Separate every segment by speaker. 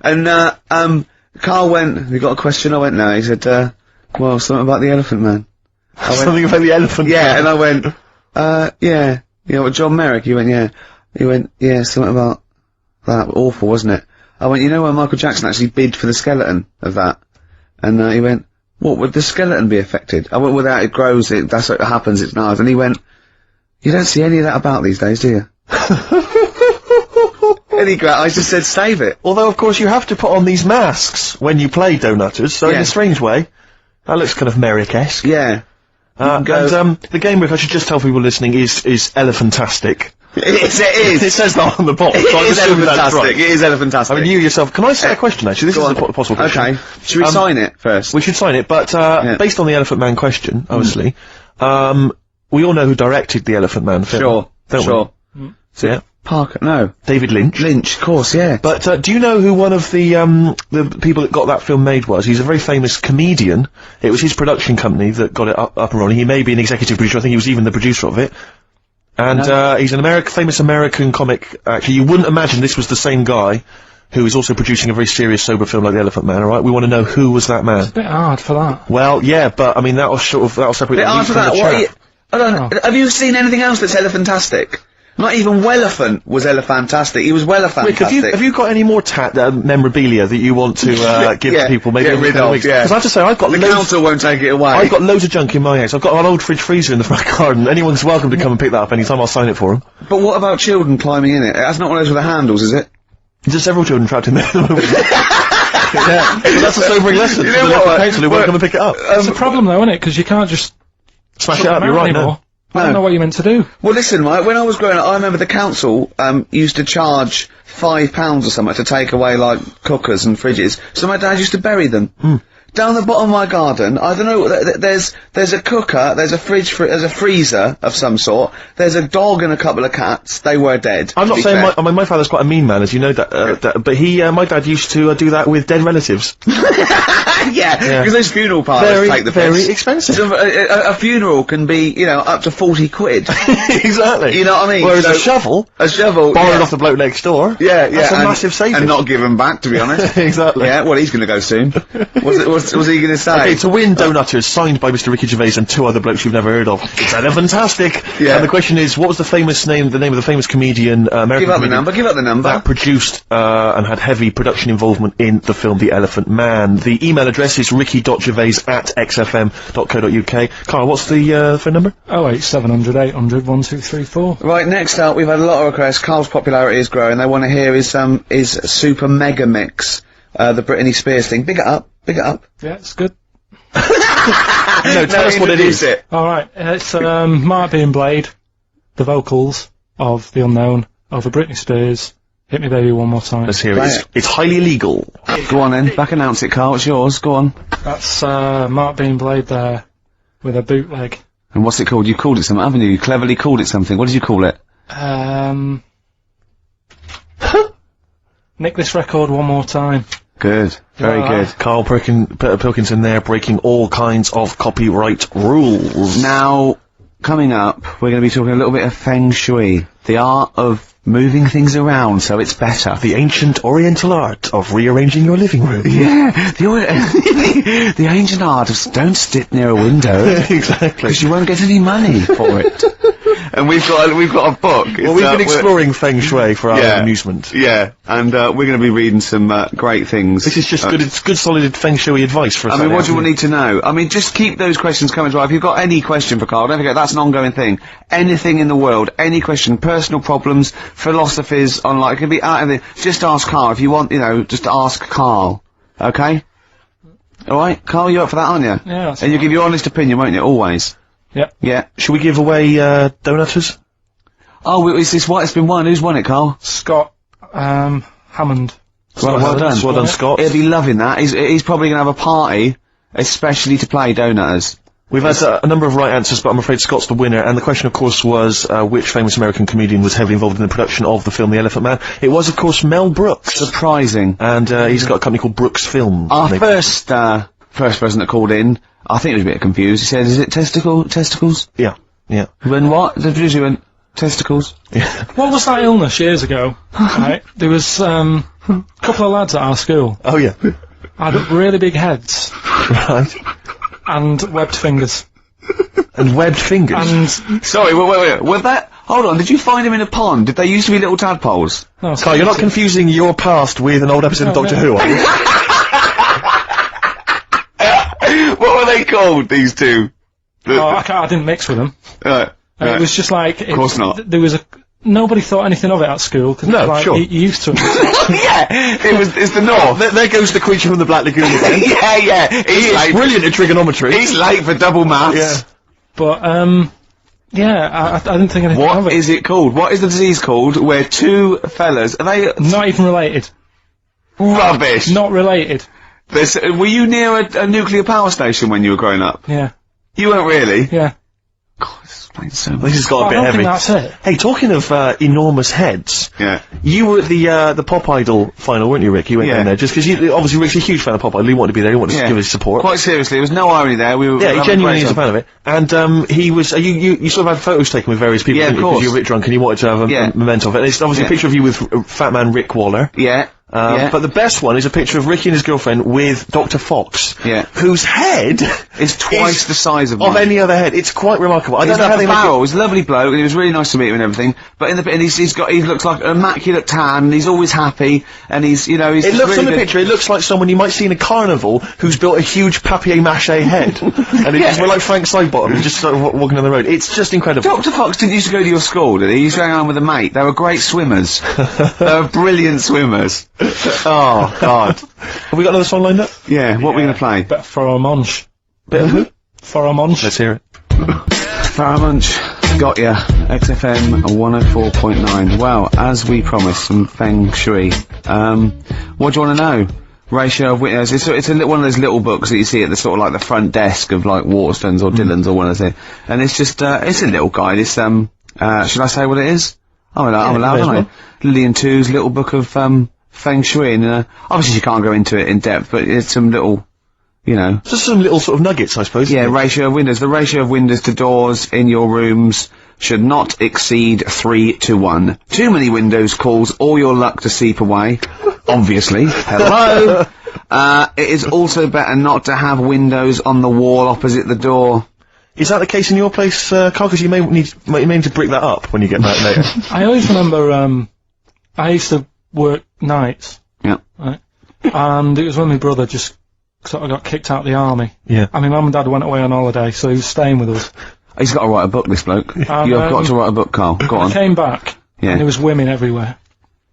Speaker 1: And, Carl went, "Have you got a question?" I went, "No." He said, "Well, something about the Elephant Man." I went,
Speaker 2: something about the Elephant Man?
Speaker 1: Yeah, and I went, yeah. You know what, John Merrick? He went, yeah. He went, yeah, something about that. Awful, wasn't it? I went, you know when Michael Jackson actually bid for the skeleton of that? And, he went, what, would the skeleton be affected? I went, without it grows, that's what happens, it's nice. And he went, you don't see any of that about these days, do you? And I just said, save it.
Speaker 2: Although, of course, you have to put on these masks when you play Donutters, so in a strange way, that looks kind of Merrick-esque.
Speaker 1: Yeah.
Speaker 2: And, the game, which I should just tell people listening, is Elephantastic.
Speaker 1: It is.
Speaker 2: It says that on the box.
Speaker 1: It is Elephantastic. It is Elephantastic.
Speaker 2: I mean, you yourself, can I say a question, actually? This is a possible question.
Speaker 1: Okay. Should we sign it first?
Speaker 2: We should sign it, but, based on the Elephant Man question, obviously, we all know who directed the Elephant Man film. Don't we? So, yeah.
Speaker 1: Parker, no.
Speaker 2: David Lynch.
Speaker 1: Lynch, of course, yeah.
Speaker 2: But, do you know who one of the people that got that film made was? He's a very famous comedian. It was his production company that got it up and running. He may be an executive producer. I think he was even the producer of it. And, he's an famous American comic actor. You wouldn't imagine this was the same guy who is also producing a very serious, sober film like The Elephant Man, alright? We want to know who was that man.
Speaker 3: It's a bit hard for that.
Speaker 2: Well, yeah, but, I mean, that'll separate the wheat from the chaff.
Speaker 1: I don't know. Have you seen anything else that's Elephantastic? Not even Wellephant was Elephantastic. He was Wellefantastic.
Speaker 2: Rick, have you got any more memorabilia that you want to give to people? Maybe
Speaker 1: get rid of.
Speaker 2: Because I have to say, I've got
Speaker 1: the council won't take it away.
Speaker 2: I've got loads of junk in my house. I've got an old fridge freezer in the front garden. Anyone's welcome to come and pick that up anytime. I'll sign it for them.
Speaker 1: But what about children climbing in it? That's not one of those with the handles, is it?
Speaker 2: There's several children trapped in there. Yeah, but that's a sobering lesson. You know what? Council who won't come and pick it up.
Speaker 3: It's a problem though, isn't it? Because you can't just
Speaker 2: smash it up. You're right. No.
Speaker 3: I don't know what you're meant to do.
Speaker 1: Well, listen, right, when I was growing up, I remember the council, used to charge £5 or something to take away, like, cookers and fridges, so my dad used to bury them. Down the bottom of my garden, I don't know, there's a cooker, there's a fridge, there's a freezer of some sort, there's a dog and a couple of cats, they were dead.
Speaker 2: I'm not saying my father's quite a mean man, as you know, but my dad used to do that with dead relatives.
Speaker 1: Yeah, because those funeral parlours take the piss.
Speaker 2: Very expensive.
Speaker 1: So a funeral can be, you know, up to 40 quid.
Speaker 2: Exactly.
Speaker 1: You know what I mean?
Speaker 2: Whereas a shovel, borrowed off the bloke next door.
Speaker 1: Yeah,
Speaker 2: that's a massive saving.
Speaker 1: And not given back, to be honest.
Speaker 2: Exactly.
Speaker 1: Yeah, well, he's gonna go soon. Was he gonna say?
Speaker 2: Okay, to win Donutters, signed by Mr. Ricky Gervais and two other blokes you've never heard of. It's Elephantastic. Yeah. And the question is, what was the name of the famous comedian, American comedian?
Speaker 1: Give out the number.
Speaker 2: That produced, and had heavy production involvement in the film The Elephant Man. The email address is ricky.gervais@xfm.co.uk. Carl, what's the phone number?
Speaker 3: 08700 800 1234.
Speaker 1: Right, next up, we've had a lot of requests. Carl's popularity is growing. They want to hear his Super Mega Mix, the Britney Spears thing. Big it up.
Speaker 3: Yeah, it's good.
Speaker 2: No, tell us what it is.
Speaker 3: Alright, it's, Mark being Blade, the vocals of The Unknown, over Britney Spears. Hit Me Baby One More Time.
Speaker 2: Let's hear it. It's highly illegal.
Speaker 1: Go on then, back announce it, Carl, it's yours, go on.
Speaker 3: That's, Mark being Blade there, with a bootleg.
Speaker 1: And what's it called? You called it something, haven't you? You cleverly called it something. What did you call it?
Speaker 3: Nick This Record One More Time.
Speaker 1: Good. Very good.
Speaker 2: Karl Pilkington there, breaking all kinds of copyright rules.
Speaker 1: Now, coming up, we're going to be talking a little bit of Feng Shui. The art of moving things around so it's better.
Speaker 2: The ancient oriental art of rearranging your living room.
Speaker 1: Yeah, the ancient art of don't sit near a window.
Speaker 2: Exactly.
Speaker 1: Because you won't get any money for it. And we've got a book.
Speaker 2: Well, we've been exploring Feng Shui for our amusement.
Speaker 1: Yeah, and we're going to be reading some great things.
Speaker 2: This is just good. It's good, solid Feng Shui advice for us.
Speaker 1: I mean, what do you need to know? I mean, just keep those questions coming. If you've got any question for Carl, don't forget that's an ongoing thing. Anything in the world, any question, personal problems, philosophies on like it could be out of the. Just ask Carl if you want. You know, just ask Carl. Okay. All right, Carl, you're up for that, aren't you?
Speaker 3: Yeah. That's
Speaker 1: and you give your honest opinion, won't you? Always.
Speaker 3: Yep.
Speaker 1: Yeah.
Speaker 2: Should we give away Donutters?
Speaker 1: Oh, it's been won. Who's won it, Carl?
Speaker 3: Scott Hammond.
Speaker 1: Well done.
Speaker 2: Well done, Scott.
Speaker 1: He'll be loving that. He's probably going to have a party, especially to play Donutters.
Speaker 2: We've had a number of right answers, but I'm afraid Scott's the winner. And the question, of course, was which famous American comedian was heavily involved in the production of the film The Elephant Man? It was, of course, Mel Brooks.
Speaker 1: Surprising.
Speaker 2: And he's got a company called Brooks Films.
Speaker 1: Our first person that called in, I think he was a bit confused. He said, "Is it testicles?"
Speaker 2: Yeah.
Speaker 1: When what? The producer went, Testicles.
Speaker 3: What was that illness years ago? Right, there was a couple of lads at our school
Speaker 2: Oh yeah.
Speaker 3: had really big heads
Speaker 2: Right.
Speaker 3: and webbed fingers.
Speaker 2: And webbed fingers.
Speaker 3: And
Speaker 1: Sorry, wait. Was that... Hold on, did you find him in a pond? Did they used to be little tadpoles?
Speaker 3: no,
Speaker 2: Carl, you're not confusing your past with an old episode of
Speaker 3: No,
Speaker 2: Doctor
Speaker 3: no.
Speaker 2: Who, are you?
Speaker 1: What were they called, these two?
Speaker 3: I didn't mix with them. It was just like... Of
Speaker 1: course not.
Speaker 3: There was nobody thought anything of it at school. Cause
Speaker 2: No,
Speaker 3: like,
Speaker 2: sure.
Speaker 3: You used to it.
Speaker 1: Yeah, it's the North.
Speaker 2: There goes the creature from the Black Lagoon again.
Speaker 1: yeah.
Speaker 2: He is brilliant at trigonometry.
Speaker 1: He's late for double maths.
Speaker 2: Yeah.
Speaker 3: But, yeah, I didn't think anything of
Speaker 1: What
Speaker 3: it.
Speaker 1: is it called? What is the disease called where two fellas... Are they...
Speaker 3: Not even related.
Speaker 1: Rubbish!
Speaker 3: Not related.
Speaker 1: Were you near a nuclear power station when you were growing up?
Speaker 3: Yeah.
Speaker 1: You weren't really?
Speaker 3: Yeah.
Speaker 1: God, this explains so much.
Speaker 2: This has got
Speaker 3: But
Speaker 2: a
Speaker 3: I
Speaker 2: bit
Speaker 3: don't
Speaker 2: heavy.
Speaker 3: think that's it.
Speaker 2: Hey, talking of enormous heads,
Speaker 1: Yeah.
Speaker 2: you were at the Pop Idol final, weren't you, Rick? You went
Speaker 1: Yeah.
Speaker 2: down there just because obviously Rick's a huge fan of Pop Idol. He wanted to be there. He wanted to give his support.
Speaker 1: Quite seriously, there was no irony there. We were
Speaker 2: Yeah, he
Speaker 1: having
Speaker 2: genuinely
Speaker 1: great
Speaker 2: is a
Speaker 1: time.
Speaker 2: fan of it. And he was. You sort of had photos taken with various people.
Speaker 1: Yeah,
Speaker 2: didn't
Speaker 1: of
Speaker 2: you? 'Cause
Speaker 1: course.
Speaker 2: you were a bit drunk and you wanted to have a memento of it. It's obviously a picture of you with Fat Man Rick Waller.
Speaker 1: Yeah.
Speaker 2: But the best one is a picture of Ricky and his girlfriend with Dr. Fox.
Speaker 1: Yeah.
Speaker 2: Whose head
Speaker 1: It's twice the size of mine.
Speaker 2: any other head. It's quite remarkable. I
Speaker 1: He's
Speaker 2: don't know how
Speaker 1: like
Speaker 2: they
Speaker 1: a
Speaker 2: make
Speaker 1: barrel.
Speaker 2: it.
Speaker 1: He's a lovely bloke, and he was really nice to meet him and everything. But he looks like an immaculate tan, and he's always happy, and he's, he's
Speaker 2: It
Speaker 1: just
Speaker 2: looks
Speaker 1: really
Speaker 2: on the
Speaker 1: good.
Speaker 2: picture, it looks like someone you might see in a carnival who's built a huge papier-mâché head. And it's like Frank Sidebottom, just sort of walking on the road. It's just incredible.
Speaker 1: Dr. Fox didn't used to go to your school, did he? He used to hang around with a mate. They were great swimmers. They were brilliant swimmers. Oh, God.
Speaker 2: Have we got another song lined up?
Speaker 1: Yeah, what are we going to play?
Speaker 3: Bit for a munch.
Speaker 2: Bit of who?
Speaker 3: For a munch.
Speaker 2: Let's hear it.
Speaker 1: Farrah Munch, got ya. XFM 104.9. Well, as we promised, some feng shui. What do you want to know? Ratio of windows. It's one of those little books that you see at the sort of like the front desk of like Waterstones or Dillon's or one of those. And it's just, it's a little guide. It's, should I say what it is? I'm allowed, aren't I? Lillian Two's little book of, feng shui, and, obviously you can't go into it in depth, but it's some little,
Speaker 2: Just some little sort of nuggets, I suppose.
Speaker 1: yeah,
Speaker 2: isn't it?
Speaker 1: ratio of windows. The ratio of windows to doors in your rooms should not exceed 3-1. Too many windows calls all your luck to seep away. Obviously. Hello! It is also better not to have windows on the wall opposite the door.
Speaker 2: Is that the case in your place, Carl? Because you may need to brick that up when you get back later.
Speaker 3: I always remember, I used to work nights.
Speaker 1: Yeah.
Speaker 3: Right? And it was when my brother just sort of got kicked out of the army.
Speaker 2: Yeah.
Speaker 3: And my mum and dad went away on holiday, so he was staying with us.
Speaker 1: He's got to write a book, this bloke. You've got to write a book, Carl. Go
Speaker 3: I
Speaker 1: on.
Speaker 3: came back,
Speaker 1: Yeah.
Speaker 3: and there was women everywhere.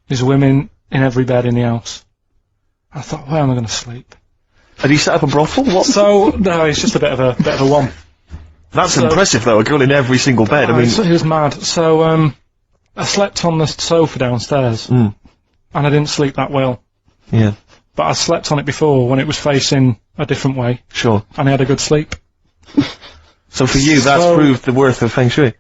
Speaker 3: There's women in every bed in the house. I thought, where am I going to sleep?
Speaker 2: Had he set up a brothel? What?
Speaker 3: So, no, it's just a bit of a one.
Speaker 2: That's impressive, though. A girl in every single bed. I mean,
Speaker 3: He was mad. So, I slept on the sofa downstairs. And I didn't sleep that well.
Speaker 2: yeah,
Speaker 3: But I slept on it before when it was facing a different way.
Speaker 2: sure.
Speaker 3: And I had a good sleep.
Speaker 2: So for you, that's
Speaker 3: So-
Speaker 2: proved the worth of feng shui.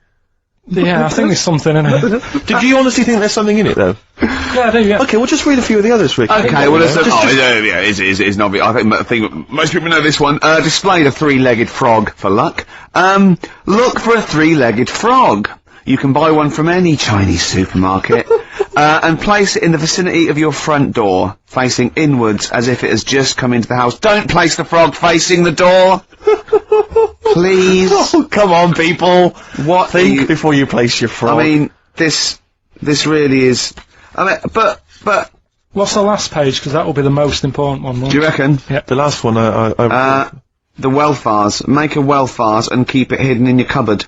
Speaker 3: Yeah, I think there's something in it.
Speaker 2: Did you honestly think there's something in it, though?
Speaker 3: Yeah, I do, yeah.
Speaker 2: Okay, we'll just read a few of the others, Rick.
Speaker 1: Okay, well, it's not. I think most people know this one. Displayed a three-legged frog for luck. Look for a three-legged frog. You can buy one from any Chinese supermarket, and place it in the vicinity of your front door, facing inwards as if it has just come into the house. Don't place the frog facing the door. Please.
Speaker 2: Oh, come on, people.
Speaker 1: What?
Speaker 2: Think before you place your frog.
Speaker 1: I mean, this really is. I mean, but.
Speaker 3: What's the last page? Because that will be the most important one, won't
Speaker 1: Do you reckon?
Speaker 2: the last one,
Speaker 1: The wealth vase. Make a wealth vase and keep it hidden in your cupboard.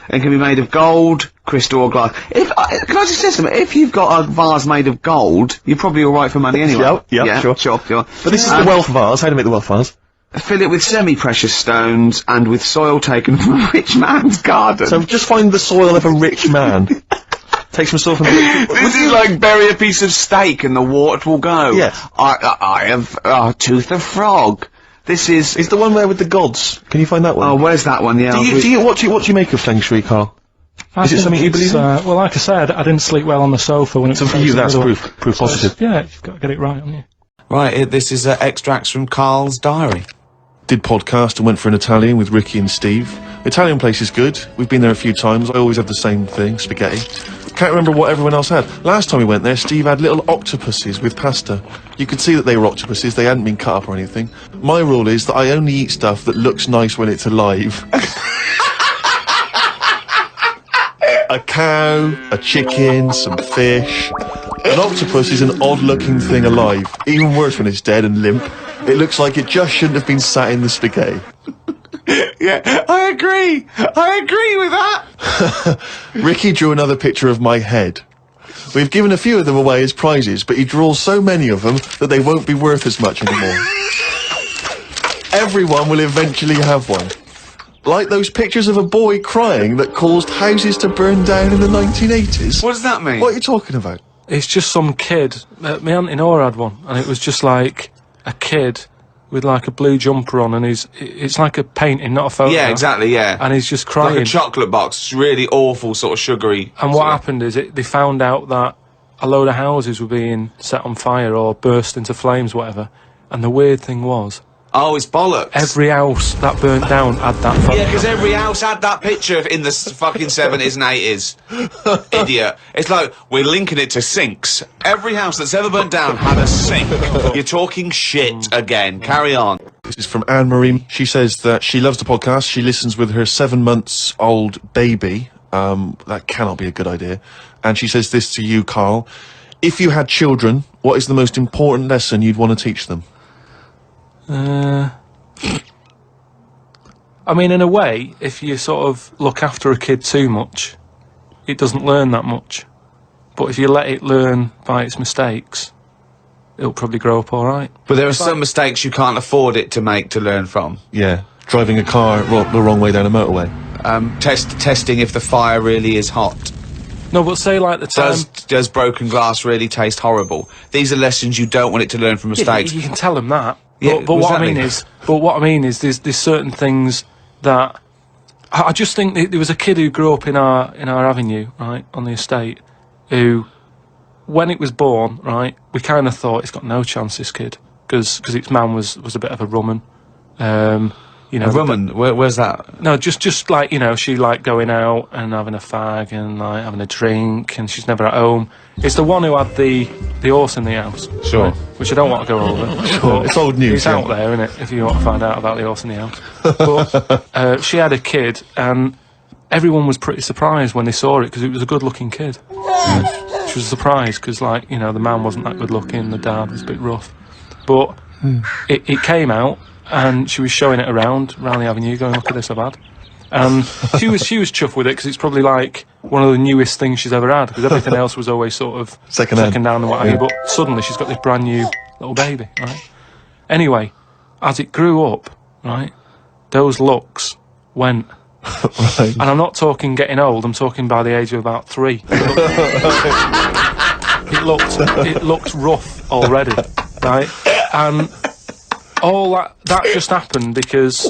Speaker 1: It can be made of gold, crystal or glass. Can I just say something? If you've got a vase made of gold, you're probably alright for money anyway.
Speaker 2: Yeah, sure.
Speaker 1: Sure.
Speaker 2: But this is the wealth vase. How do you make the wealth vase?
Speaker 1: Fill it with semi-precious stones and with soil taken from a rich man's garden.
Speaker 2: So just find the soil of a rich man. Take some soil from the rich...
Speaker 1: This is like bury a piece of steak and the water will go.
Speaker 2: Yeah.
Speaker 1: I have a tooth of frog. This is...
Speaker 2: Is the one there with the gods? Can you find that one?
Speaker 1: Oh, where's that one? Yeah.
Speaker 2: What do you make of feng shui, Carl? Is it
Speaker 3: think
Speaker 2: something you believe in?
Speaker 3: Well, like I said, I didn't sleep well on the sofa when it
Speaker 2: So
Speaker 3: was
Speaker 2: for you,
Speaker 3: facing
Speaker 2: that's
Speaker 3: the door.
Speaker 2: proof positive.
Speaker 3: Yeah, you've got to get it right, haven't you?
Speaker 4: Right, this is extracts from Carl's diary.
Speaker 2: Did podcast and went for an Italian with Ricky and Steve. Italian place is good. We've been there a few times. I always have the same thing, spaghetti. Can't remember what everyone else had. Last time we went there, Steve had little octopuses with pasta. You could see that they were octopuses. They hadn't been cut up or anything. My rule is that I only eat stuff that looks nice when it's alive. A cow, a chicken, some fish. An octopus is an odd-looking thing alive. Even worse when it's dead and limp. It looks like it just shouldn't have been sat in the spaghetti.
Speaker 1: Yeah, I agree with that.
Speaker 2: Ricky drew another picture of my head. We've given a few of them away as prizes, but he draws so many of them that they won't be worth as much anymore. Everyone will eventually have one. Like those pictures of a boy crying that caused houses to burn down in the 1980s.
Speaker 1: What does that mean?
Speaker 2: What are you talking about?
Speaker 3: It's just some kid. My aunt in Ora had one, and it was just like a kid with like a blue jumper on, and it's like a painting, not a photo.
Speaker 1: Yeah, exactly, yeah.
Speaker 3: And he's just crying.
Speaker 1: Like a chocolate box. It's really awful, sort of sugary.
Speaker 3: And what happened is they found out that a load of houses were being set on fire or burst into flames, whatever. And the weird thing was,
Speaker 1: Oh, it's bollocks.
Speaker 3: every house that burnt down had that photo.
Speaker 1: Yeah, because every house had that picture in the fucking 70s and 80s. Idiot. It's like, we're linking it to sinks. Every house that's ever burnt down had a sink. You're talking shit again. Carry on.
Speaker 2: This is from Anne-Marie. She says that she loves the podcast. She listens with her 7-month-old baby. That cannot be a good idea. And she says this to you, Carl. If you had children, what is the most important lesson you'd want to teach them?
Speaker 3: I mean, in a way, if you sort of look after a kid too much, it doesn't learn that much. But if you let it learn by its mistakes, it'll probably grow up all right.
Speaker 1: But there are some mistakes you can't afford it to make to learn from.
Speaker 2: Yeah, driving a car the wrong way down a motorway.
Speaker 1: Testing if the fire really is hot.
Speaker 3: No, but say like the time...
Speaker 1: Does broken glass really taste horrible? These are lessons you don't want it to learn from mistakes.
Speaker 3: You can tell them that.
Speaker 1: Yeah,
Speaker 3: but what I
Speaker 1: exactly.
Speaker 3: mean is, there's certain things that I just think there was a kid who grew up in our avenue, right, on the estate, who, when it was born, right, we kind of thought it's got no chance, this kid, because its man was a bit of a rumman. You know,
Speaker 1: A woman? Where's that?
Speaker 3: No, just like, you know, she like going out and having a fag and like having a drink, and she's never at home. It's the one who had the horse in the house.
Speaker 1: Sure.
Speaker 3: Right, which I don't want to go over.
Speaker 2: Sure. It's old news.
Speaker 3: It's out there, isn't it, if you want to find out about the horse in the house. But she had a kid, and everyone was pretty surprised when they saw it, because it was a good-looking kid. She was surprised, because, like, you know, the man wasn't that good-looking, the dad was a bit rough. But it came out, and she was showing it around the avenue, going, look at this I've had. And she was chuffed with it, because it's probably like one of the newest things she's ever had, because everything else was always sort of second down and what have you. But suddenly she's got this brand new little baby, right? Anyway, as it grew up, right, those looks went.
Speaker 2: Right.
Speaker 3: And I'm not talking getting old, I'm talking by the age of about 3. It looked rough already, right? And all that just happened because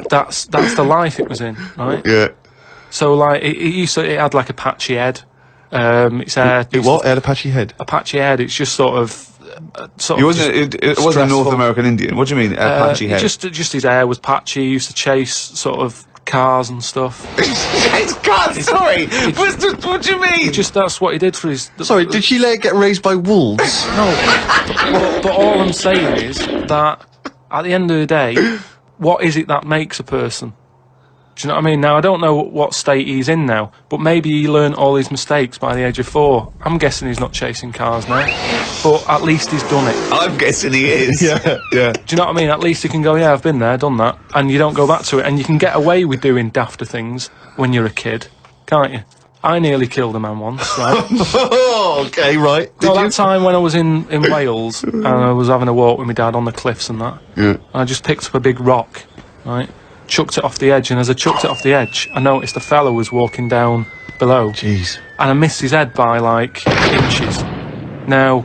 Speaker 3: that's the life it was in, right?
Speaker 2: Yeah.
Speaker 3: So like it had like a patchy head. Its hair.
Speaker 2: It what? It had a patchy head?
Speaker 3: A patchy head. It's just sort of.
Speaker 1: It wasn't a North American Indian. What do you mean, a patchy head?
Speaker 3: Just his hair was patchy. He used to chase sort of cars and stuff.
Speaker 1: It's cars. Sorry. What do you mean?
Speaker 3: That's what he did for his.
Speaker 2: Sorry, did she let it get raised by wolves?
Speaker 3: No. But all I'm saying is that at the end of the day, what is it that makes a person? Do you know what I mean? Now, I don't know what state he's in now, but maybe he learned all his mistakes by the age of 4. I'm guessing he's not chasing cars now, but at least he's done it.
Speaker 1: I'm guessing he is.
Speaker 2: Yeah.
Speaker 3: Do you know what I mean? At least he can go, yeah, I've been there, done that, and you don't go back to it, and you can get away with doing dafter things when you're a kid, can't you? I nearly killed a man once, right?
Speaker 2: Okay, right.
Speaker 3: That time when I was in Wales, and I was having a walk with my dad on the cliffs and that, and I just picked up a big rock, right? Chucked it off the edge, and as I chucked it off the edge, I noticed a fella was walking down below.
Speaker 2: Jeez.
Speaker 3: And I missed his head by, like, inches. Now,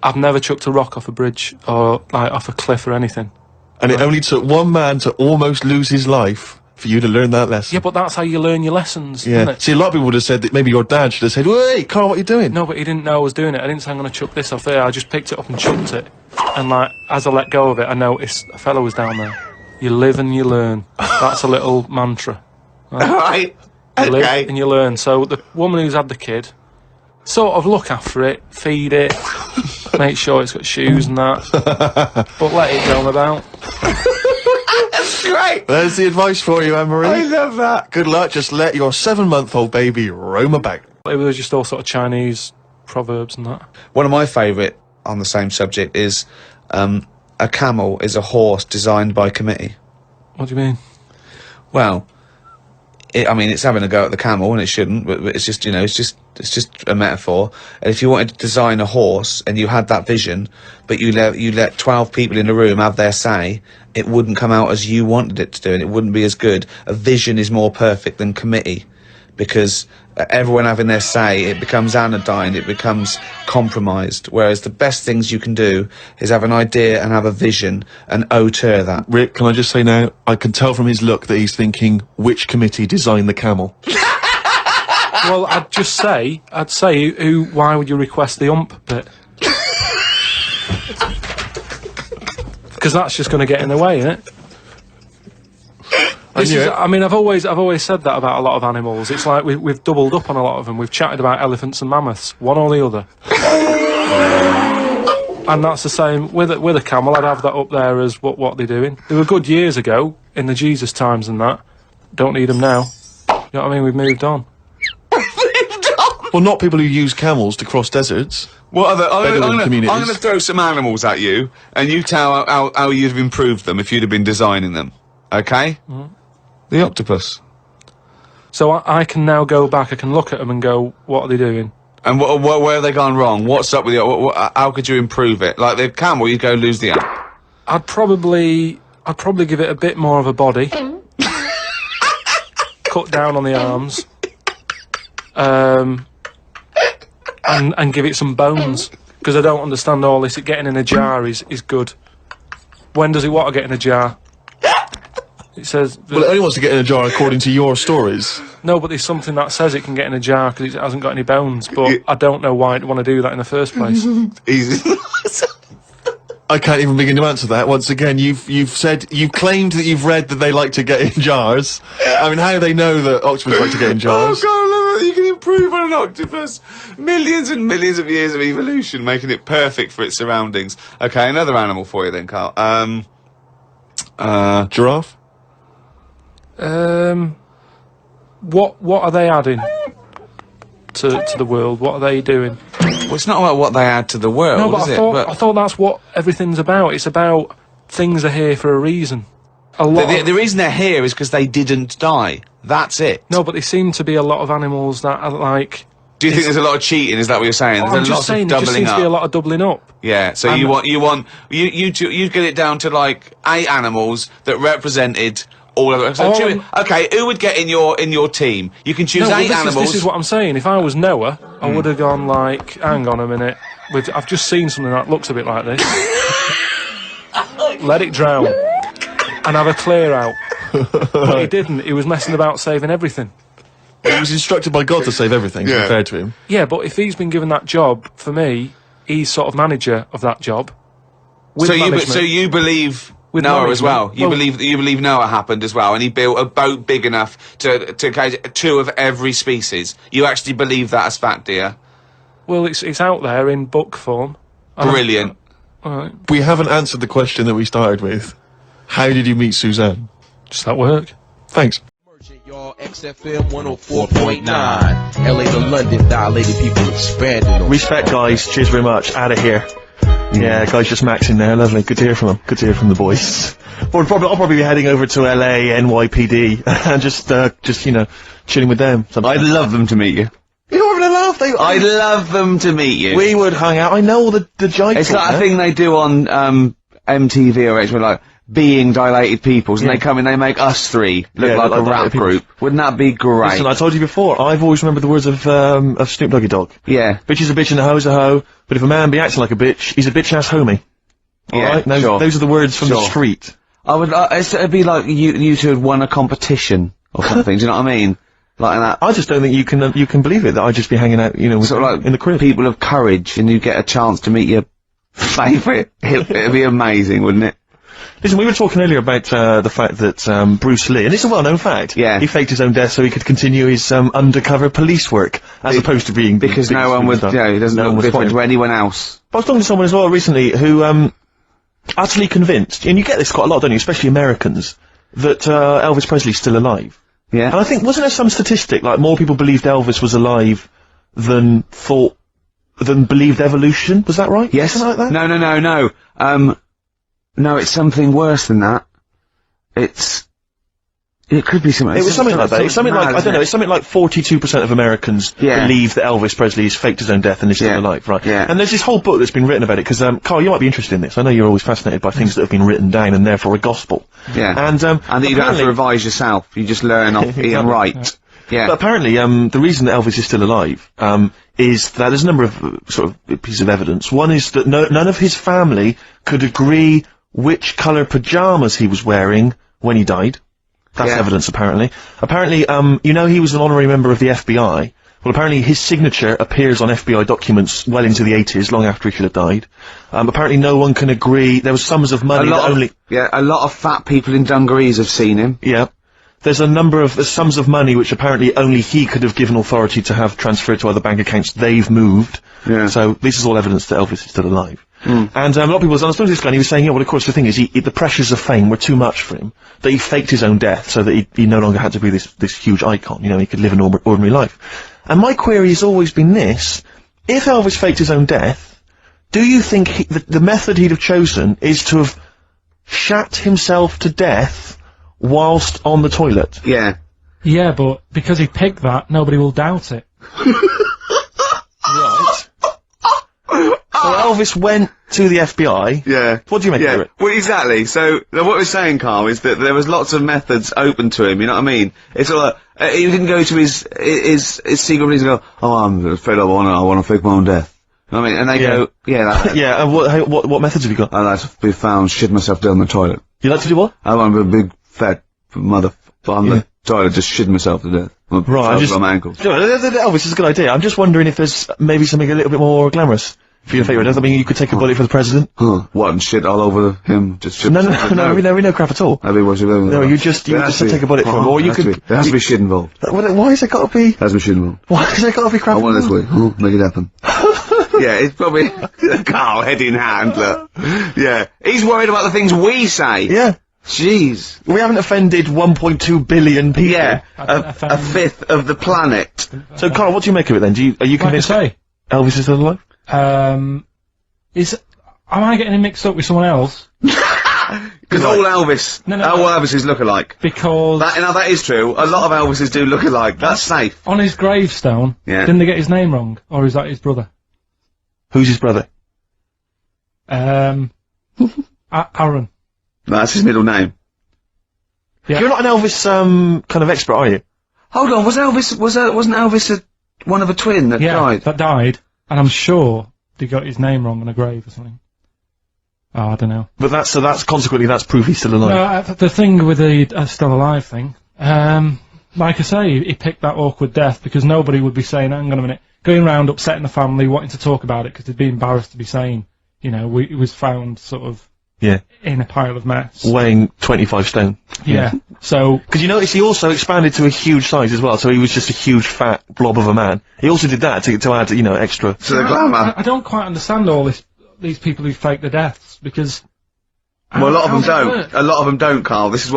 Speaker 3: I've never chucked a rock off a bridge or, like, off a cliff or anything.
Speaker 2: And it only took one man to almost lose his life for you to learn that lesson.
Speaker 3: Yeah, but that's how you learn your lessons,
Speaker 2: Yeah.
Speaker 3: isn't it?
Speaker 2: See, a lot of people would have said that maybe your dad should have said, "Hey, Carl, what are you doing?"
Speaker 3: No, but he didn't know I was doing it. I didn't say I'm going to chuck this off there. I just picked it up and chucked it. And, like, as I let go of it, I noticed a fella was down there. You live and you learn. That's a little mantra.
Speaker 1: Alright.
Speaker 3: You live
Speaker 1: Okay.
Speaker 3: and you learn. So the woman who's had the kid, sort of look after it, feed it, make sure it's got shoes and that, but let it roam about.
Speaker 1: That's great!
Speaker 2: There's the advice for you, Anne-Marie.
Speaker 1: I love that.
Speaker 2: Good luck, just let your 7-month-old baby roam about.
Speaker 3: It was just all sort of Chinese proverbs and that.
Speaker 1: One of my favourite on the same subject is, a camel is a horse designed by committee.
Speaker 3: What do you mean?
Speaker 1: Well, it's having a go at the camel, and it shouldn't, but it's just, it's just a metaphor. And if you wanted to design a horse, and you had that vision, but you let 12 people in the room have their say, it wouldn't come out as you wanted it to do, and it wouldn't be as good. A vision is more perfect than committee, because everyone having their say, it becomes anodyne, it becomes compromised. Whereas the best things you can do is have an idea and have a vision and auteur that.
Speaker 2: Rick, can I just say now, I can tell from his look that he's thinking, which committee designed the camel?
Speaker 3: Well, I'd say, why would you request the ump bit? Because that's just going to get in the way, isn't it? I've always said that about a lot of animals. It's like we've doubled up on a lot of them. We've chatted about elephants and mammoths, one or the other. And that's the same with a camel. I'd have that up there as what they're doing. They were good years ago in the Jesus times and that. Don't need them now. You know what I mean? We've moved on.
Speaker 2: Well, not people who use camels to cross deserts.
Speaker 1: What other? I'm
Speaker 2: communities.
Speaker 1: going to throw some animals at you, and you tell how you'd have improved them if you'd have been designing them. Okay?
Speaker 3: Mm.
Speaker 1: The octopus.
Speaker 3: So I can now go back. I can look at them and go, what are they doing?
Speaker 1: And where have they gone wrong? What's up with the? How could you improve it? Like the camel, you'd go lose the app.
Speaker 3: I'd probably give it a bit more of a body. Cut down on the arms. And give it some bones, because I don't understand all this. It getting in a jar is good. When does it want to get in a jar? It says...
Speaker 2: Well, it only wants to get in a jar according to your stories.
Speaker 3: No, but there's something that says it can get in a jar because it hasn't got any bones, but I don't know why it'd want to do that in the first place.
Speaker 1: Easy.
Speaker 2: I can't even begin to answer that. Once again, you've claimed that you've read that they like to get in jars. I mean, how do they know that octopus like to get in jars?
Speaker 1: Oh God, you can improve on an octopus. Millions and millions of years of evolution, making it perfect for its surroundings. Okay, another animal for you then, Carl.
Speaker 2: Giraffe?
Speaker 3: What are they adding to the world? What are they doing?
Speaker 1: Well, it's not about what they add to the world,
Speaker 3: No, but
Speaker 1: is
Speaker 3: I thought that's what everything's about. It's about things are here for a reason.
Speaker 1: The reason they're here is because they didn't die. That's it.
Speaker 3: No, but there seem to be a lot of animals that are like...
Speaker 1: Do you think there's a lot of cheating? Is that what you're saying?
Speaker 3: I'm
Speaker 1: There's a
Speaker 3: just
Speaker 1: lot
Speaker 3: saying,
Speaker 1: of
Speaker 3: there just
Speaker 1: doubling
Speaker 3: seems to be a
Speaker 1: up.
Speaker 3: lot of doubling up.
Speaker 1: Yeah, so
Speaker 3: And-
Speaker 1: you get it down to like 8 animals that represented all of them. So okay, who would get in your team? You can choose
Speaker 3: No, well,
Speaker 1: 8 animals.
Speaker 3: This is what I'm saying. If I was Noah, I would have gone like, hang on a minute. I've just seen something that looks a bit like this. Let it drown. And have a clear out. But he didn't. He was messing about saving everything.
Speaker 2: He was instructed by God to save everything, to be fair to him.
Speaker 3: Yeah, but if he's been given that job, for me, he's sort of manager of that job. With management.
Speaker 1: So you believe
Speaker 3: With
Speaker 1: Noah as well?
Speaker 3: management.
Speaker 1: You believe Noah happened as well, and he built a boat big enough to catch 2 of every species. You actually believe that as fact, do you?
Speaker 3: Well, it's out there in book form.
Speaker 1: Brilliant.
Speaker 3: Alright,
Speaker 2: We haven't answered the question that we started with. How did you meet Suzanne?
Speaker 3: just that work.
Speaker 2: Thanks.
Speaker 4: Y'all, XFM 104.9. LA to London, dilated people expanding on.
Speaker 2: Respect, guys. Cheers very much. Out of here. Yeah, guys, just maxing there. Lovely. Good to hear from them. Good to hear from the boys. Well, I'll probably be heading over to LA, NYPD, and just chilling with them.
Speaker 1: I'd love them to meet you.
Speaker 2: You're having a laugh.
Speaker 1: I'd love them to meet you.
Speaker 2: We would hang out. I know all the jive.
Speaker 1: It's like a thing they do on MTV or whatever, like being dilated peoples, and they come in, they make us 3 look like a rap group. Wouldn't that be great?
Speaker 2: Listen, I told you before, I've always remembered the words of Snoop Doggy Dogg.
Speaker 1: Yeah.
Speaker 2: Bitch is a bitch and a hoe's a hoe, but if a man be acting like a bitch, he's a bitch-ass homie. Alright? Those are the words from the street.
Speaker 1: I would, it'd be like you 2 had won a competition or something, do you know what I mean? Like that.
Speaker 2: I just don't think you can believe it, that I'd just be hanging out, with,
Speaker 1: Sort of like
Speaker 2: in the crib.
Speaker 1: people of courage, and you get a chance to meet your favourite. It'd be amazing, wouldn't it?
Speaker 2: Listen, we were talking earlier about the fact that Bruce Lee, and it's a well-known fact,
Speaker 1: Yeah.
Speaker 2: he faked his own death so he could continue his undercover police work, as opposed to being
Speaker 1: Because no one would, he doesn't look different to anyone else.
Speaker 2: I was talking to someone as well recently who utterly convinced, and you get this quite a lot, don't you, especially Americans, that Elvis Presley's still alive.
Speaker 1: Yeah.
Speaker 2: And I think, wasn't there some statistic, like more people believed Elvis was alive than believed evolution? Was that right?
Speaker 1: Yes.
Speaker 2: Something like that?
Speaker 1: No. No, it's something worse than that. It could be something.
Speaker 2: It was something like that. It's something like, I don't know, it's something like 42% of Americans believe that Elvis Presley has faked his own death and is still alive, right?
Speaker 1: Yeah.
Speaker 2: And there's this whole book that's been written about it, because, Carl, you might be interested in this. I know you're always fascinated by things that have been written down and therefore a gospel.
Speaker 1: Yeah.
Speaker 2: And
Speaker 1: that you don't have to revise yourself. You just learn off Ian Wright. Yeah.
Speaker 2: But apparently, the reason that Elvis is still alive, is that there's a number of, sort of, pieces of evidence. One is that none of his family could agree which colour pyjamas he was wearing when he died. That's evidence, apparently. Apparently, you know, he was an honorary member of the FBI. Well, apparently his signature appears on FBI documents well into the 80s, long after he should have died. Apparently no one can agree. There was sums of money that only...
Speaker 1: Yeah, a lot of fat people in dungarees have seen him.
Speaker 2: Yeah. There's sums of money which apparently only he could have given authority to have transferred to other bank accounts they've moved. Yeah. So this is all evidence that Elvis is still alive. And a lot of people, I suppose this guy, he was saying, yeah, well, of course, the thing is, the pressures of fame were too much for him, that he faked his own death so that he no longer had to be this huge icon, you know, he could live an ordinary life. And my query has always been this: if Elvis faked his own death, do you think the method he'd have chosen is to have shat himself to death whilst on the toilet?
Speaker 1: Yeah.
Speaker 3: Yeah, but because he picked that, nobody will doubt it.
Speaker 2: Right. So Elvis went to the FBI.
Speaker 1: Yeah.
Speaker 2: What do you make of it?
Speaker 1: Well, exactly. So, what we're saying, Carl, is that there was lots of methods open to him, you know what I mean? It's all like, he didn't go to his secret police and go, oh, I'm afraid I wanna fake my own death. You know what I mean? And they go, yeah,
Speaker 2: yeah, and what methods have you got?
Speaker 1: I like to be found, shit myself down the toilet.
Speaker 2: You like to do what?
Speaker 1: I want to be a big, fat mother on the toilet, just shitting myself to death.
Speaker 2: Right,
Speaker 1: on my ankles.
Speaker 2: Elvis is a good idea. I'm just wondering if there's maybe something a little bit more glamorous for your favourite. Does that mean you could take a bullet for the president?
Speaker 1: What, and shit all over him? Just shit?
Speaker 2: No, we know crap at all.
Speaker 1: That'd be what you do.
Speaker 2: No, you just take a bullet for him, or you could...
Speaker 1: There has to be shit involved.
Speaker 2: Why has there got to be...
Speaker 1: There has to be shit involved.
Speaker 2: Why has there got to be crap
Speaker 1: I want it this way. Make it happen. Yeah, it's probably Carl, head in hand, look. Yeah. He's worried about the things we say.
Speaker 2: Yeah.
Speaker 1: Jeez.
Speaker 2: We haven't offended 1.2 billion people.
Speaker 1: Yeah. A fifth of the planet.
Speaker 2: So, Carl, what do you make of it then? Are you convinced Elvis is still alive?
Speaker 3: Am I getting him mixed up with someone else?
Speaker 1: Because all Elvis, all Elvises look alike.
Speaker 3: Because...
Speaker 1: that is true. A lot of Elvises do look alike. That's safe.
Speaker 3: On his gravestone, didn't they get his name wrong? Or is that his brother?
Speaker 2: Who's his brother?
Speaker 3: Aaron.
Speaker 1: No, that's his middle name.
Speaker 3: Yeah.
Speaker 2: You're not an Elvis, kind of expert, are you?
Speaker 1: Hold on, wasn't Elvis one of a twin that died?
Speaker 3: That died, and I'm sure they got his name wrong on a grave or something. Oh, I don't know.
Speaker 2: But that's consequently, that's proof he's still alive.
Speaker 3: No, the thing with the still alive thing, like I say, he picked that awkward death because nobody would be saying, hang on a minute, going round upsetting the family, wanting to talk about it because they'd be embarrassed to be saying, you know, it was found sort of in a pile of mess. Weighing
Speaker 2: 25 stone.
Speaker 3: Yeah. So...
Speaker 2: Because you notice he also expanded to a huge size as well, so he was just a huge fat blob of a man. He also did that to add, you know, extra...
Speaker 1: To the glamour.
Speaker 3: I don't quite understand all these people who fake their deaths, because...
Speaker 1: Well, a lot of them don't. A lot of them don't, Carl. This is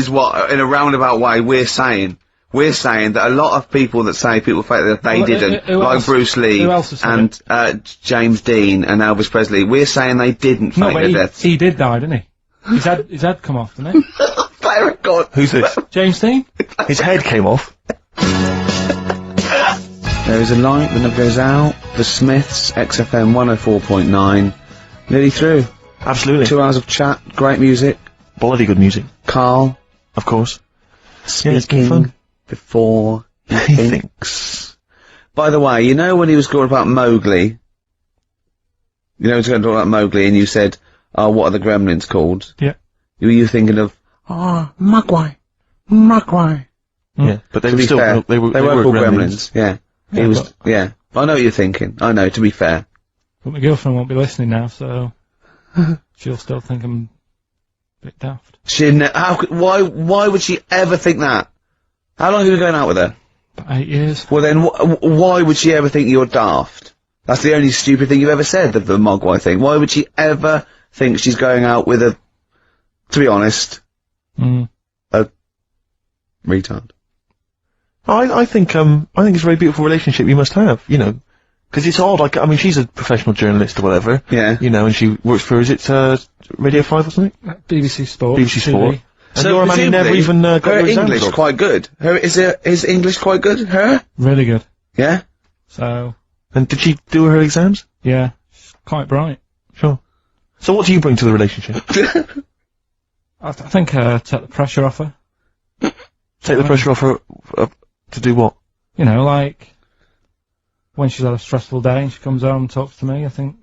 Speaker 1: what, in a roundabout way, we're saying. We're saying that a lot of people that say people fake that they didn't, like Bruce Lee and James Dean and Elvis Presley, we're saying they didn't fake their deaths.
Speaker 3: He did die, didn't he? His head come off, didn't it?
Speaker 1: Thank God.
Speaker 2: Who's this?
Speaker 3: James Dean?
Speaker 2: His head came off.
Speaker 1: There is a light that never goes out. The Smiths, XFM 104.9. Nearly through.
Speaker 2: Absolutely.
Speaker 1: 2 hours of chat, great music.
Speaker 2: Bloody good music.
Speaker 1: Carl.
Speaker 2: Of course.
Speaker 1: Speaking
Speaker 2: it's been fun.
Speaker 1: Before he thinks. By the way, you know when he was talking about Mowgli? You know he was going to talk about Mowgli and you said, oh, what are the gremlins called?
Speaker 3: Yeah.
Speaker 1: Were you thinking of, Mugwai. Mugwai.
Speaker 2: Yeah, but they were still,
Speaker 1: fair,
Speaker 2: they were
Speaker 1: called gremlins. Yeah. He was, I know what you're thinking. I know, to be fair.
Speaker 3: But my girlfriend won't be listening now, so she'll still think I'm
Speaker 5: Bit daft.
Speaker 1: Why would she ever think that? How long have you been going out with her?
Speaker 5: About 8 years.
Speaker 1: Well then, why would she ever think you're daft? That's the only stupid thing you've ever said, the Mogwai thing. Why would she ever think she's going out with a, to be honest, a retard?
Speaker 2: I think it's a very beautiful relationship you must have, you know. Because it's odd, like, I mean, she's a professional journalist or whatever.
Speaker 1: Yeah.
Speaker 2: You know, and she works for, is it, Radio 5 or something?
Speaker 5: BBC Sport.
Speaker 2: BBC Sport.
Speaker 5: TV.
Speaker 2: And you're a man who never even, got
Speaker 1: her
Speaker 2: your exams
Speaker 1: English
Speaker 2: up.
Speaker 1: quite good. Is English quite good? Her?
Speaker 5: Really good.
Speaker 1: Yeah?
Speaker 5: So,
Speaker 2: And did she do her exams?
Speaker 5: yeah, she's quite bright.
Speaker 2: Sure. So what do you bring to the relationship?
Speaker 5: I think, take the pressure off her.
Speaker 2: Take the pressure off her, to do what?
Speaker 5: You know, like, when she's had a stressful day and she comes home and talks to me, I think,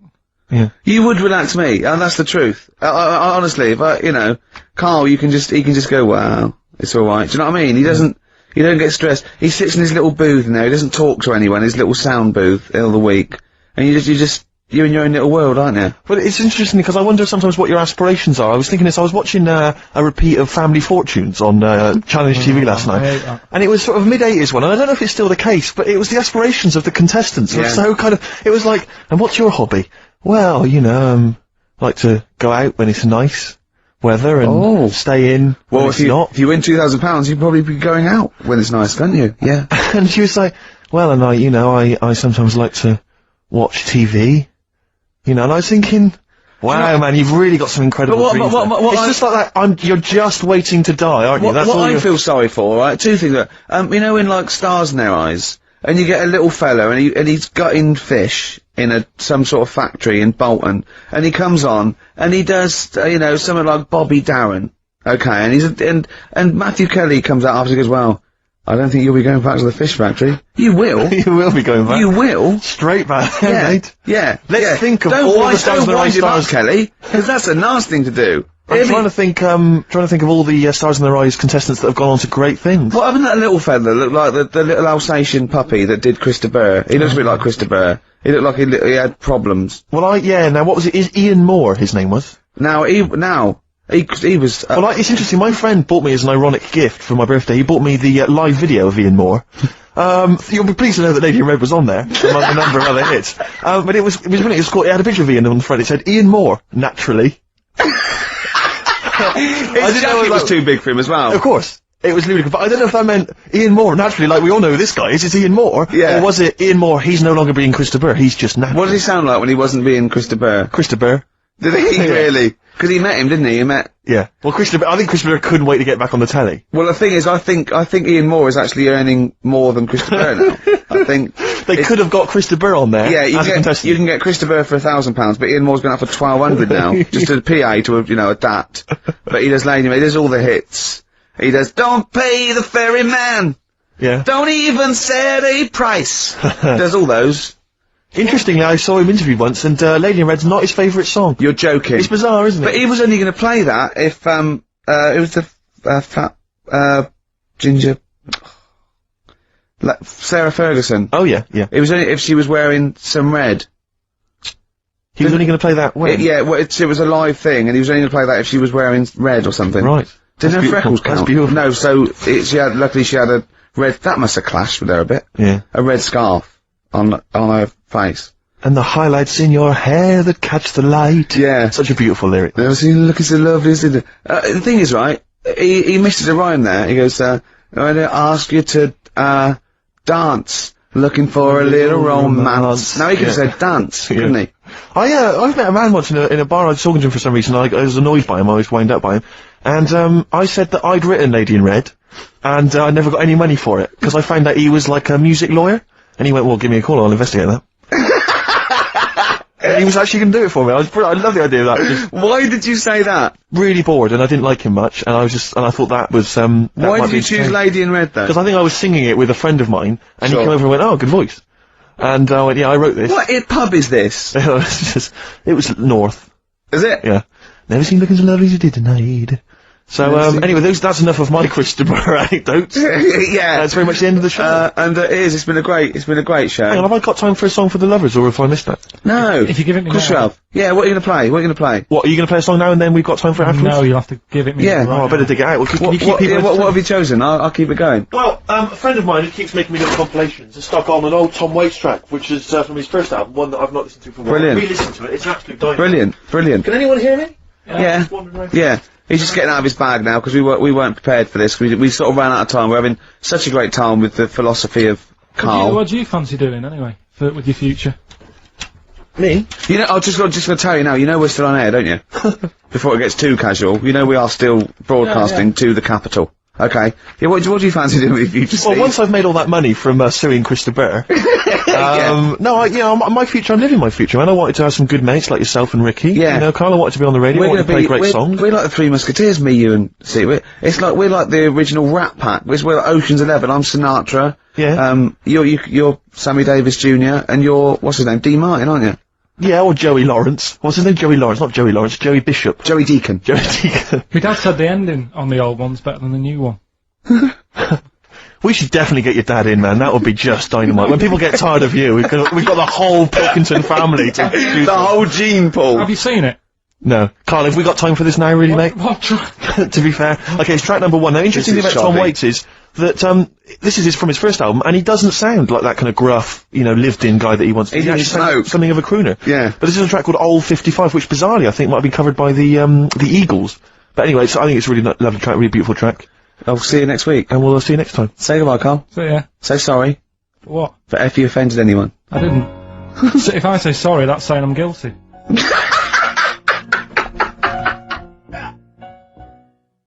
Speaker 2: Yeah.
Speaker 1: You would relax me, and that's the truth. I honestly, if you know, Carl, he can just go, wow, it's alright. Do you know what I mean? He don't get stressed. He sits in his little booth now, he doesn't talk to anyone, his little sound booth all the week. And you're in your own little world, aren't you?
Speaker 2: But it's interesting because I wonder sometimes what your aspirations are. I was thinking this, I was watching a repeat of Family Fortunes on Challenge TV last
Speaker 5: I
Speaker 2: night.
Speaker 5: hate that.
Speaker 2: And it was sort of mid-80s one, and I don't know if it's still the case, but it was the aspirations of the contestants. It was
Speaker 1: Yeah.
Speaker 2: so kind of, it was like, and what's your hobby? Well, you know, like to go out when it's nice weather and stay in when
Speaker 1: Well,
Speaker 2: it's not.
Speaker 1: if you win £2,000, you'd probably be going out when it's nice, couldn't you? Yeah.
Speaker 2: And she was like, well, and I sometimes like to watch TV. You know, and I was thinking, wow, man, you've really got some incredible dreams there. It's just like that, you're just waiting to die, aren't you? That's
Speaker 1: What
Speaker 2: all
Speaker 1: I feel sorry for, right? Two things. You know, in like Stars in Their Eyes, and you get a little fella, and he's gutting fish in some sort of factory in Bolton, and he comes on, and he does, you know, something like Bobby Darren, okay, and Matthew Kelly comes out after and goes, well, I don't think you'll be going back to the fish factory. You will.
Speaker 2: You will be going back.
Speaker 1: You will.
Speaker 2: Straight back,
Speaker 1: Yeah.
Speaker 2: mate.
Speaker 1: Yeah.
Speaker 2: Let's think of
Speaker 1: Don't
Speaker 2: all
Speaker 1: wind-
Speaker 2: the Stars in
Speaker 1: don't
Speaker 2: Their Eyes
Speaker 1: wind him up,
Speaker 2: stars.
Speaker 1: Kelly, because that's a nasty thing to do.
Speaker 2: I'm trying to think of all the Stars in Their Eyes contestants that have gone on to great things.
Speaker 1: What happened to that little fella that looked like the little Alsatian puppy that did Chris de Burgh? He looks a bit like Chris de Burgh. He looked like he had problems.
Speaker 2: Well, now what was it? Is Ian Moore his name was?
Speaker 1: He was.
Speaker 2: Well, it's interesting. My friend bought me as an ironic gift for my birthday. He bought me the live video of Ian Moore. You'll be pleased to know that Lady in Red was on there, among a number of other hits. But it was brilliant. It had a picture of Ian on the front. It said Ian Moore, naturally.
Speaker 1: His jacket was too big for him as well.
Speaker 2: Of course. It was ludicrous, but I don't know if that meant Ian Moore, naturally, like we all know who this guy is, it's Ian Moore.
Speaker 1: Yeah.
Speaker 2: Or was it Ian Moore, he's no longer being Chris de Burgh, he's just natural.
Speaker 1: What did he sound like when he wasn't being Chris de Burgh?
Speaker 2: Chris de Burgh.
Speaker 1: Did he really? Because he met him, didn't he?
Speaker 2: Yeah. Well, I think Chris de Burgh couldn't wait to get back on the telly.
Speaker 1: Well, the thing is, I think Ian Moore is actually earning more than Chris de Burgh now. I think
Speaker 2: They could have got Chris de Burgh on there.
Speaker 1: Yeah,
Speaker 2: as a contestant.
Speaker 1: you can get Chris de Burgh for £1,000, but Ian Moore's going up for 1,200 now, just a PA to adapt. But he does Lady, he does all the hits. He does Don't Pay the Ferryman.
Speaker 2: Yeah.
Speaker 1: Don't even set a price. Does all those.
Speaker 2: Interestingly, I saw him interviewed once, and Lady in Red's not his favourite song.
Speaker 1: You're joking.
Speaker 2: It's bizarre, isn't it?
Speaker 1: But he was only going to play that if it was the fat ginger Sarah Ferguson.
Speaker 2: Oh yeah, yeah.
Speaker 1: It was only if she was wearing some red.
Speaker 2: He was only going to play that when?
Speaker 1: It was a live thing, and he was only going to play that if she was wearing red or something.
Speaker 2: Right.
Speaker 1: Didn't her freckles count?
Speaker 2: That's beautiful.
Speaker 1: No, luckily she had a red, that must have clashed with her a bit.
Speaker 2: Yeah.
Speaker 1: A red scarf on her face.
Speaker 2: And the highlights in your hair that catch the light.
Speaker 1: Yeah.
Speaker 2: Such a beautiful lyric.
Speaker 1: Never seen you looking so lovely, isn't it? The thing is, right, he misses a rhyme there. He goes, I'm gonna ask you to, dance, looking for a little romance. Now he could have said dance, couldn't he?
Speaker 2: I've met a man once in a bar. I was talking to him for some reason. I was annoyed by him. I was wound up by him. And, I said that I'd written Lady in Red, and I never got any money for it, because I found out he was like a music lawyer. And he went, well, give me a call, I'll investigate that. And he was actually going to do it for me. I love the idea of that. Just
Speaker 1: Why did you say that?
Speaker 2: really bored, and I didn't like him much, and I thought that was,
Speaker 1: Why did you choose Lady in Red, though?
Speaker 2: Because I think I was singing it with a friend of mine, and
Speaker 1: Sure.
Speaker 2: he came over and went, oh, good voice. And I went, yeah, I wrote this.
Speaker 1: What pub is this?
Speaker 2: It was North.
Speaker 1: Is it?
Speaker 2: Yeah. Never seen looking so lovely as you did tonight. So, anyway, that's enough of my Christopher anecdotes.
Speaker 1: Yeah.
Speaker 2: That's very much the end of the show.
Speaker 1: And it is. It's been a great show.
Speaker 2: Hang on, have I got time for a song for the lovers, or have I missed that?
Speaker 1: No.
Speaker 5: If you give it me
Speaker 1: Of course you
Speaker 5: now.
Speaker 1: have. Yeah, what are you gonna play? What are you gonna play?
Speaker 2: What, are you going to play a song now and then we've got time for it afterwards?
Speaker 5: No, you'll have to give it me.
Speaker 1: Yeah.
Speaker 5: right
Speaker 2: Oh, I better
Speaker 5: now.
Speaker 2: dig it out. Well, can you keep people
Speaker 1: What have you chosen? I'll keep it going.
Speaker 2: Well, a friend of mine who keeps making me little compilations has stuck on an old Tom Waits track, which is from his first album, one that I've not listened to for a while.
Speaker 1: Brilliant.
Speaker 2: Re-listen to it, it's an absolute dynamite.
Speaker 1: Brilliant.
Speaker 2: Can anyone hear me?
Speaker 1: Yeah.
Speaker 2: Just wandering around.
Speaker 1: Yeah. He's just getting out of his bag now because we weren't prepared for this. We sort of ran out of time. We're having such a great time with the philosophy of Carl.
Speaker 5: What do you fancy doing anyway with your future?
Speaker 2: Me?
Speaker 1: You know, I'm just gonna tell you now. You know we're still on air, don't you? Before it gets too casual, you know we are still broadcasting to the capital. Okay. Yeah. What do you fancy doing with your future?
Speaker 2: Well,
Speaker 1: Steve?
Speaker 2: once I've made all that money from suing Christopher, my future, I'm living my future, man. I wanted to have some good mates like yourself and Ricky.
Speaker 1: Yeah.
Speaker 2: You know, Carl, I wanted to be on the radio, I wanted to play great songs.
Speaker 1: We're like the Three Musketeers, me, you, and Steve. We're like the original Rat Pack. We're like Ocean's 11. I'm Sinatra.
Speaker 2: Yeah.
Speaker 1: You're Sammy Davis Jr. and you're what's his name? D. Martin, aren't you?
Speaker 2: Yeah, or Joey Lawrence. What's his name? Joey Lawrence, not Joey Lawrence, Joey Bishop.
Speaker 1: Joey Deacon.
Speaker 2: Joey Deacon.
Speaker 5: My dad said the ending on the old one's better than the new one.
Speaker 2: We should definitely get your dad in, man. That would be just dynamite. When people get tired of you, we've got the whole Pilkington family to do
Speaker 1: The whole gene pool.
Speaker 5: Have you seen it?
Speaker 2: No. Carl, have we got time for this now, really, mate?
Speaker 5: What
Speaker 2: To be fair. Okay, it's track number 1. Now, interesting thing
Speaker 1: This
Speaker 2: about
Speaker 1: is
Speaker 2: Tom
Speaker 1: shoddy.
Speaker 2: Waits is that, this is from his first album, and he doesn't sound like that kind of gruff, lived-in guy that he wants to be.
Speaker 1: He
Speaker 2: actually
Speaker 1: didn't
Speaker 2: sounds
Speaker 1: smoke.
Speaker 2: something of a crooner.
Speaker 1: Yeah.
Speaker 2: But this is a track called Old 55, which bizarrely, I think, might have been covered by the Eagles. But anyway, so I think it's a really lovely track, really beautiful track,
Speaker 1: I'll see you next week.
Speaker 2: and we'll see you next time.
Speaker 1: Say goodbye, Carl.
Speaker 5: So yeah.
Speaker 1: Say sorry
Speaker 5: What?
Speaker 1: for if you offended anyone.
Speaker 5: I didn't. So if I say sorry, that's saying I'm guilty.